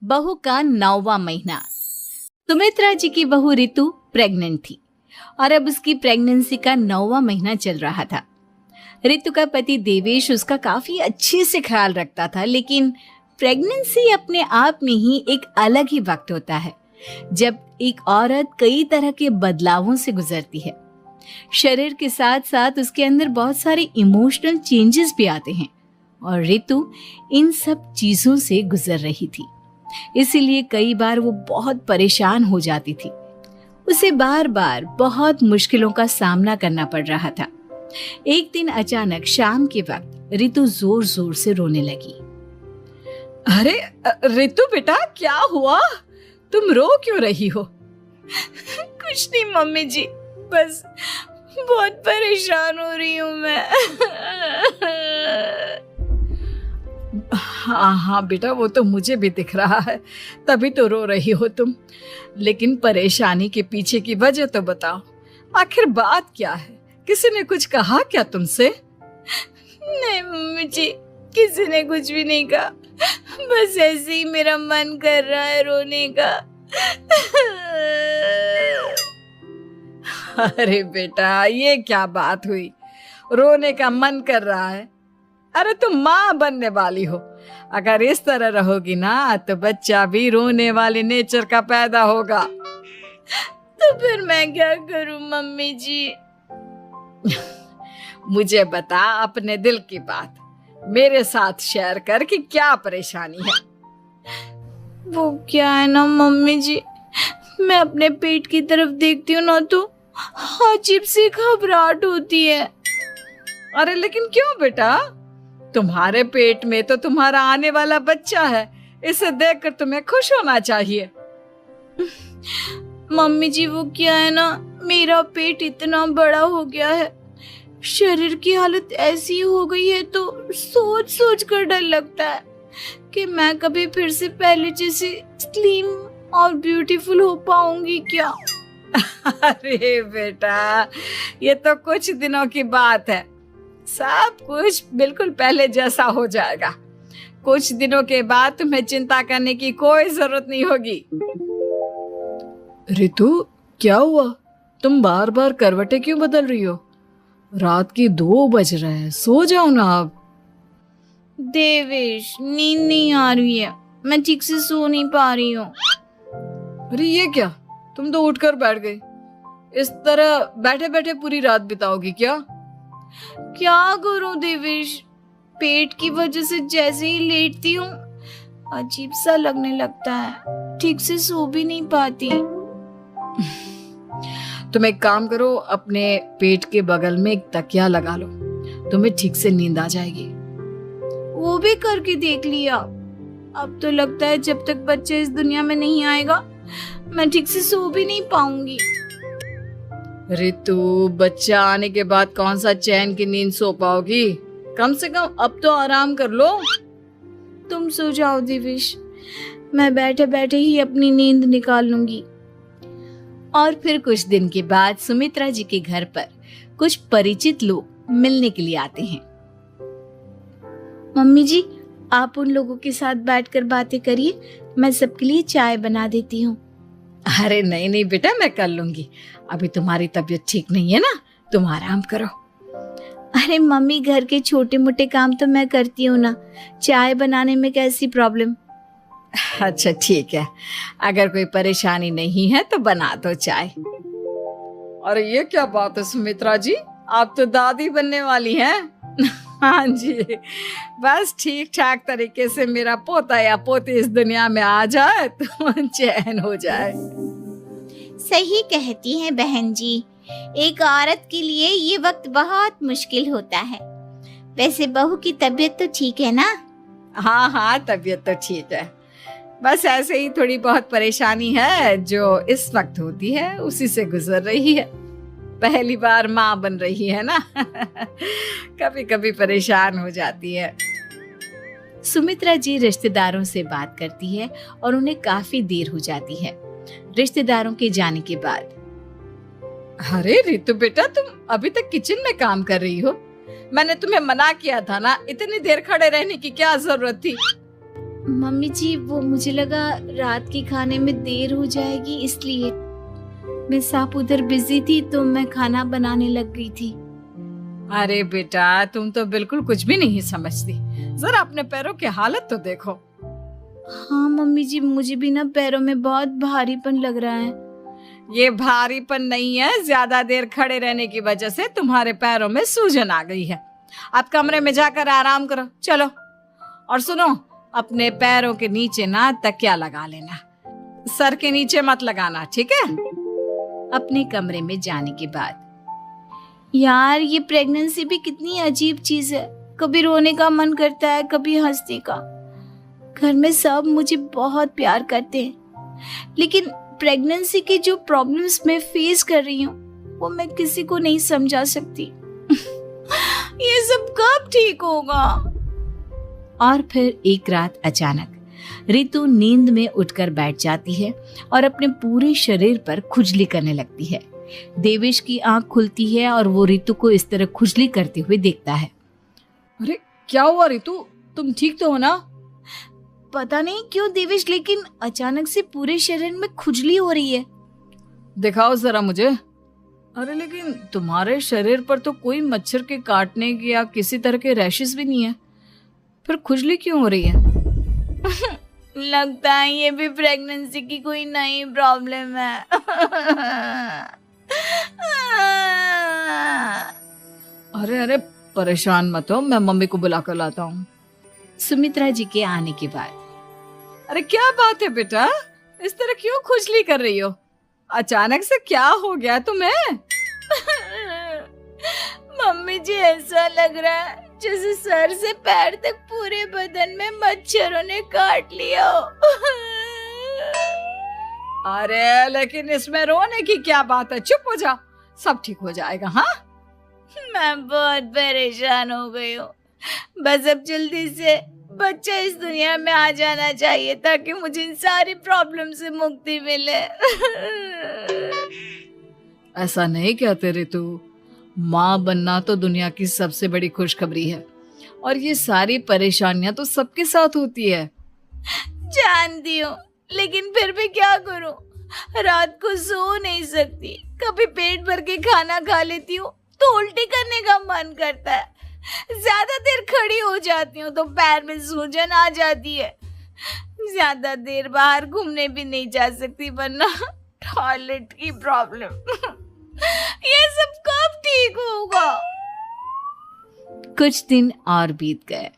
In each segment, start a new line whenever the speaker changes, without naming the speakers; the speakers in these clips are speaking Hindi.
बहू का 9वां महीना। सुमित्रा जी की बहू रितु प्रेग्नेंट थी और अब उसकी प्रेगनेंसी का 9वां महीना चल रहा था। रितु का पति देवेश उसका काफी अच्छे से ख्याल रखता था, लेकिन प्रेगनेंसी अपने आप में ही एक अलग ही वक्त होता है जब एक औरत कई तरह के बदलावों से गुजरती है। शरीर के साथ साथ उसके अंदर बहुत सारे इमोशनल चेंजेस भी आते हैं और रितु इन सब चीजों से गुजर रही थी। इसीलिए कई बार वो बहुत परेशान हो जाती थी। उसे बार बार बहुत मुश्किलों का सामना करना पड़ रहा था। एक दिन अचानक शाम के वक्त रितु जोर जोर से रोने लगी।
अरे रितु बेटा, क्या हुआ? तुम रो क्यों रही हो?
कुछ नहीं मम्मी जी, बस बहुत परेशान हो रही हूँ मैं।
हाँ बेटा, वो तो मुझे भी दिख रहा है, तभी तो रो रही हो तुम। लेकिन परेशानी के पीछे की वजह तो बताओ, आखिर बात क्या है? किसी ने कुछ कहा क्या तुमसे?
नहीं मम्मी जी, किसी ने कुछ भी नहीं कहा, बस ऐसे ही मेरा मन कर रहा है रोने का।
अरे बेटा, ये क्या बात हुई? रोने का मन कर रहा है? अरे तुम माँ बनने वाली हो, अगर इस तरह रहोगी ना तो बच्चा भी रोने वाले नेचर का पैदा होगा।
तो फिर मैं क्या करूं मम्मी जी?
मुझे बता अपने दिल की बात, मेरे साथ शेयर कर कि क्या परेशानी है।
वो क्या है ना मम्मी जी, मैं अपने पेट की तरफ देखती हूँ ना तो अजीब सी घबराहट होती है।
अरे लेकिन क्यों बेटा? तुम्हारे पेट में तो तुम्हारा आने वाला बच्चा है, इसे देखकर तुम्हें खुश होना चाहिए।
मम्मी जी वो क्या है ना, मेरा पेट इतना बड़ा हो गया है, शरीर की हालत ऐसी हो गई है तो सोच सोच कर डर लगता है कि मैं कभी फिर से पहले जैसी स्लिम और ब्यूटीफुल हो पाऊंगी क्या।
अरे बेटा, ये तो कुछ दिनों की बात है, सब कुछ बिल्कुल पहले जैसा हो जाएगा। कुछ दिनों के बाद तुम्हें चिंता करने की कोई जरूरत नहीं होगी। रितु, क्या हुआ? तुम बार बार करवटें क्यों बदल रही हो? रात के 2 बज रहे हैं, सो जाओ ना अब।
देवेश, नींद नहीं आ रही है, मैं ठीक से सो नहीं पा रही हूँ।
अरे ये क्या, तुम तो उठकर बैठ गई। इस तरह बैठे बैठे पूरी रात बिताओगी क्या?
क्या करूं देवेश, पेट की वजह से जैसे ही लेटती हूँ अजीब सा लगने लगता है, ठीक से सो भी नहीं पाती।
तुम एक काम करो, अपने पेट के बगल में एक तकिया लगा लो, तुम्हें ठीक से नींद आ जाएगी।
वो भी करके देख लिया, अब तो लगता है जब तक बच्चा इस दुनिया में नहीं आएगा मैं ठीक से सो भी नहीं पाऊंगी।
रितु, बच्चा आने के बाद कौन सा चैन की नींद सो पाओगी? कम से कम अब तो आराम कर लो।
तुम सो जाओ देवेश, मैं बैठे बैठे ही अपनी नींद निकाल लूंगी।
और फिर कुछ दिन के बाद सुमित्रा जी के घर पर कुछ परिचित लोग मिलने के लिए आते हैं।
मम्मी जी, आप उन लोगों के साथ बैठकर बातें करिए, मैं सबके लिए चाय बना देती हूँ।
अरे नहीं नहीं बेटा, मैं कर लूंगी, अभी तुम्हारी तबीयत ठीक नहीं है ना, तुम आराम करो।
अरे मम्मी, घर के छोटे मोटे काम तो मैं करती हूँ ना, चाय बनाने में कैसी प्रॉब्लम?
अच्छा ठीक है, अगर कोई परेशानी नहीं है तो बना दो चाय। अरे ये क्या बात है सुमित्रा जी, आप तो दादी बनने वाली हैं। हाँ जी, बस ठीक ठाक तरीके से मेरा पोता या पोती इस दुनिया में आ जाए तो चैन हो जाए।
सही कहती हैं बहन जी, एक औरत के लिए ये वक्त बहुत मुश्किल होता है। वैसे बहू की तबीयत तो ठीक है ना?
हाँ हाँ, तबीयत तो ठीक है, बस ऐसे ही थोड़ी बहुत परेशानी है जो इस वक्त होती है, उसी से गुजर रही है। पहली बार माँ बन रही है ना, कभी कभी परेशान हो जाती है।
सुमित्रा जी रिश्तेदारों से बात करती है और उन्हें काफी देर हो जाती है। रिश्तेदारों के जाने के बाद,
अरे रितु बेटा, तुम अभी तक किचन में काम कर रही हो? मैंने तुम्हें मना किया था ना, इतनी देर खड़े रहने की क्या जरूरत थी?
मम्मी जी वो मुझे लगा रात के खाने में देर हो जाएगी इसलिए। मिस आप उधर बिजी थी तो मैं खाना बनाने लग गई थी।
अरे बेटा, तुम तो बिल्कुल कुछ भी नहीं समझती। जरा अपने पैरों की हालत तो देखो।
हाँ मम्मी जी, मुझे भी ना पैरों में बहुत भारीपन लग रहा है।
ये भारीपन नहीं है, ज्यादा देर खड़े रहने की वजह से तुम्हारे पैरों में सूजन आ गई है। अब कमरे में जाकर आराम करो, चलो। और सुनो, अपने पैरों के नीचे ना तकिया लगा लेना, सर के नीचे मत लगाना, ठीक है?
अपने कमरे में जाने के बाद
यार ये प्रेगनेंसी भी कितनी अजीब चीज है, कभी रोने का मन करता है, कभी हंसने का। घर में सब मुझे बहुत प्यार करते हैं, लेकिन प्रेगनेंसी की जो प्रॉब्लम्स मैं फेस कर रही हूँ वो मैं किसी को नहीं समझा सकती। ये सब कब ठीक होगा?
और फिर एक रात अचानक रितु नींद में उठकर बैठ जाती है और अपने पूरे शरीर पर खुजली करने लगती है। देवेश की आंख खुलती है और वो रितु को इस तरह खुजली करते हुए देखता है।
अरे क्या हुआ रितु, तुम ठीक तो हो ना?
पता नहीं क्यों देवेश, लेकिन अचानक से पूरे शरीर में खुजली हो रही है।
दिखाओ जरा मुझे। अरे लेकिन तुम्हारे शरीर पर तो कोई मच्छर के काटने की या किसी तरह के रैशेस भी नहीं है, फिर खुजली क्यों हो रही है?
लगता है ये भी प्रेगनेंसी की कोई नई प्रॉब्लम है।
अरे अरे परेशान मत हो, मैं मम्मी को बुला कर लाता हूँ।
सुमित्रा जी के आने के बाद
अरे क्या बात है बेटा, इस तरह क्यों खुजली कर रही हो? अचानक से क्या हो गया तुम्हें?
मम्मी जी ऐसा लग रहा है जैसे सर से पैर तक पूरे बदन में मच्छरों ने काट लिया हो।
अरे लेकिन इसमें रोने की क्या बात है, चुप हो जा, सब ठीक हो जाएगा। हाँ,
मैं बहुत परेशान हो गई हूँ, बस अब जल्दी से बच्चा इस दुनिया में आ जाना चाहिए ताकि मुझे इन सारी प्रॉब्लम से मुक्ति मिले।
ऐसा नहीं कहते रितु, माँ बनना तो दुनिया की सबसे बड़ी खुशखबरी है और ये सारी परेशानियां तो सबके साथ होती है।
जानती हूँ, लेकिन फिर भी क्या करूँ, रात को सो नहीं सकती। कभी पेट भर के खाना खा लेती हूँ तो उल्टी करने का मन करता है, ज्यादा देर खड़ी हो जाती हूँ तो पैर में सूजन आ जाती है, ज्यादा देर बाहर घूमने भी नहीं जा सकती वरना टॉयलेट की प्रॉब्लम। ये सब कब ठीक होगा?
कुछ दिन और बीत गए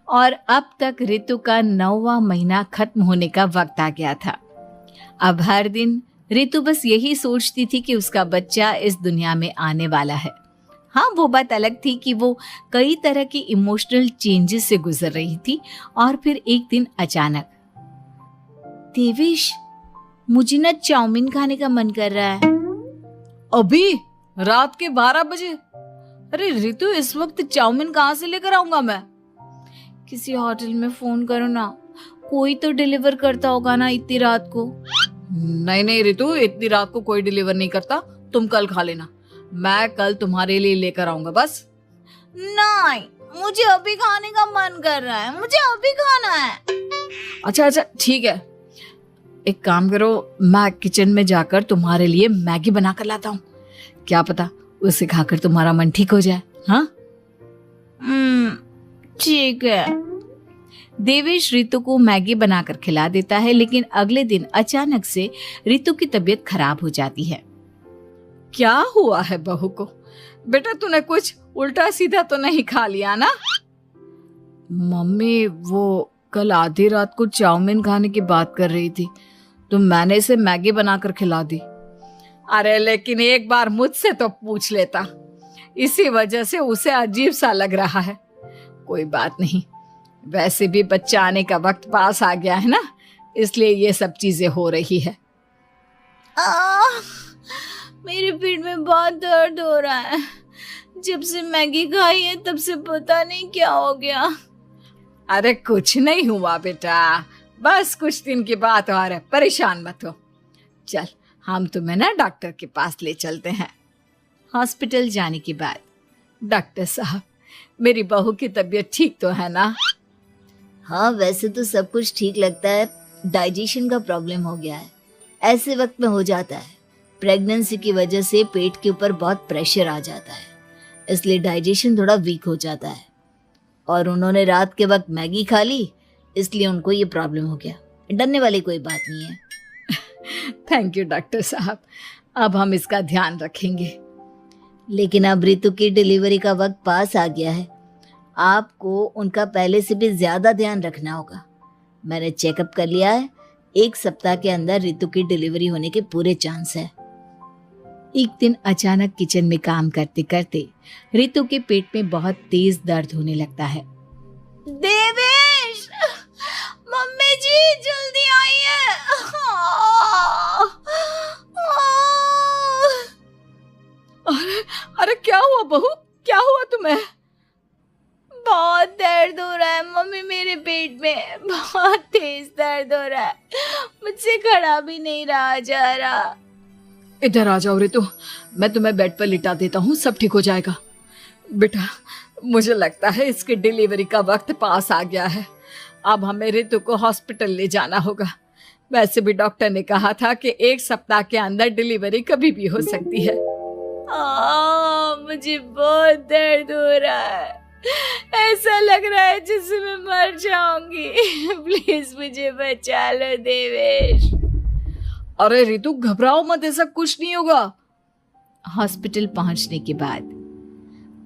और अब तक रितु का 9वां महीना खत्म होने का वक्त आ गया था। अब हर दिन रितु बस यही सोचती थी कि उसका बच्चा इस दुनिया में आने वाला है। हाँ, वो बात अलग थी कि वो कई तरह की इमोशनल चेंजेस से गुजर रही थी और फिर एक दिन अचानक,
देवेश मुझे ना चाउमीन खाने का मन कर रहा है।
अभी रात के 12 बजे? अरे रितु, इस वक्त चाउमीन कहाँ से लेकर आऊंगा मैं?
किसी होटल में फोन करो ना, कोई तो डिलीवर करता होगा ना इतनी रात को।
नहीं नहीं रितु, इतनी रात को कोई डिलीवर नहीं करता, तुम कल खा लेना, मैं कल तुम्हारे लिए लेकर आऊंगा। बस
नहीं, मुझे अभी खाने का मन कर रहा है, मुझे अभी खाना है।
अच्छा अच्छा ठीक है, एक काम करो, मैं किचन में जाकर तुम्हारे लिए मैगी बना कर लाता हूँ, क्या पता उसे खाकर तुम्हारा मन ठीक हो जाए। हाँ
ठीक है।
देवेश रितु को मैगी बनाकर खिला देता है, लेकिन अगले दिन अचानक से रितु की तबीयत खराब हो जाती है।
क्या हुआ है बहू को? बेटा तूने कुछ उल्टा सीधा तो नहीं खा लिया ना? मम्मी वो कल आधी रात को चाउमीन खाने की बात कर रही थी तो मैंने इसे मैगी बनाकर खिला दी। अरे लेकिन एक बार मुझसे तो पूछ लेता, इसी वजह से उसे अजीब सा लग रहा है। कोई बात नहीं, वैसे भी बच्चा आने का वक्त पास आ गया है ना, इसलिए ये सब चीजें हो रही है।
मेरे पेट में बहुत दर्द हो रहा है, जब से मैगी खाई है तब से पता नहीं क्या हो गया।
अरे कुछ नहीं हुआ बेटा, बस कुछ दिन की बात और है, परेशान मत हो। चल हम तुम्हें ना डॉक्टर के पास ले चलते हैं।
हॉस्पिटल जाने के बाद,
डॉक्टर साहब, मेरी बहू की तबीयत ठीक तो है ना?
हाँ, वैसे तो सब कुछ ठीक लगता है, डाइजेशन का प्रॉब्लम हो गया है। ऐसे वक्त में हो जाता है। प्रेगनेंसी की वजह से पेट के ऊपर बहुत प्रेशर आ जाता है, इसलिए डाइजेशन थोड़ा वीक हो जाता है। और उन्होंने रात के वक्त मैगी खा ली, इसलिए उनको ये प्रॉब्लम हो गया। डरने वाली कोई बात नहीं है।
थैंक यू डॉक्टर साहब, अब हम इसका ध्यान रखेंगे।
लेकिन अब रितु की डिलीवरी का वक्त पास आ गया है, आपको उनका पहले से भी ज्यादा ध्यान रखना होगा। मैंने चेकअप कर लिया है, 1 सप्ताह के अंदर रितु की डिलीवरी होने के पूरे चांस है। एक दिन अचानक किचन में काम करते करते रितु के पेट में बहुत तेज दर्द होने लगता है।
देवेश, मम्मी जी जल्दी आइए।
अरे क्या हुआ बहू, क्या हुआ तुम्हें?
बहुत दर्द हो रहा है मम्मी, मेरे पेट में बहुत तेज दर्द हो रहा है, मुझसे खड़ा भी नहीं रहा जा रहा।
इधर आ जाओ रितु, मैं तुम्हें बेड पर लिटा देता हूँ, सब ठीक हो जाएगा। बेटा, मुझे लगता है इसकी डिलीवरी का वक्त पास आ गया है। अब हमें रितु को हॉस्पिटल ले जाना होगा। वैसे भी डॉक्टर ने कहा था कि 1 सप्ताह के अंदर डिलीवरी कभी भी हो सकती है।
मुझे बहुत दर्द हो रहा है, ऐसा लग रहा है जैसे मैं मर जाऊंगी। प्लीज मुझे बचा लो देवेश।
अरे रितु, घबराओ मत, ऐसा कुछ नहीं होगा।
हॉस्पिटल पहुंचने के बाद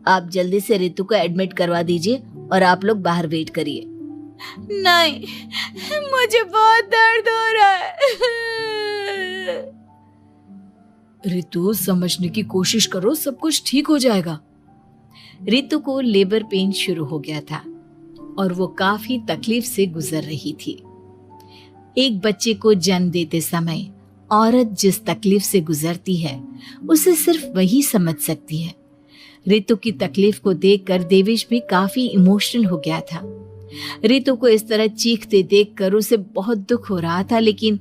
आप जल्दी से रितु को एडमिट करवा दीजिए और आप लोग बाहर वेट करिए।
नहीं, मुझे बहुत दर्द हो रहा है।
रितु, समझने की कोशिश करो, सब कुछ ठीक हो जाएगा।
रितु को लेबर पेन शुरू हो गया था और वो काफी तकलीफ से गुजर रही थी। एक बच्चे को जन्म देते समय औरत जिस तकलीफ से गुजरती है उसे सिर्फ वही समझ सकती है। रितु की तकलीफ को देखकर देवेश भी काफी इमोशनल हो गया था। रितु को इस तरह चीखते देखकर उसे बहुत दुख हो रहा था, लेकिन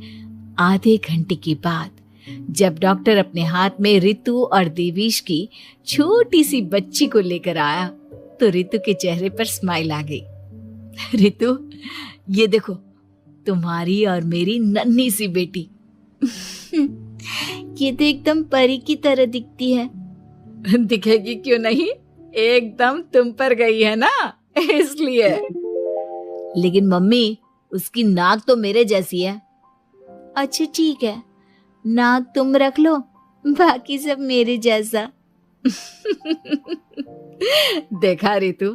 आधे घंटे के बाद जब डॉक्टर अपने हाथ में रितु और देवेश की छोटी सी बच्ची को लेकर आया तो रितु के चेहरे पर स्माइल आ गई। रितु, ये देखो, तुम्हारी और मेरी नन्ही सी बेटी।
ये तो एकदम परी की तरह दिखती है।
दिखेगी क्यों नहीं, एकदम तुम पर गई है ना, इसलिए।
लेकिन मम्मी, उसकी नाक तो मेरे जैसी है।
अच्छा ठीक है, नाक तुम रख लो, बाकी सब मेरे जैसा।
देखा रितु,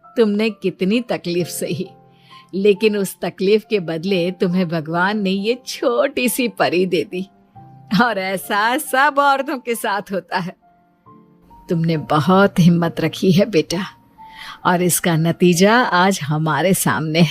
तुमने कितनी तकलीफ सही, लेकिन उस तकलीफ के बदले तुम्हें भगवान ने ये छोटी सी परी दे दी। और ऐसा सब औरतों के साथ होता है। तुमने बहुत हिम्मत रखी है बेटा, और इसका नतीजा आज हमारे सामने है।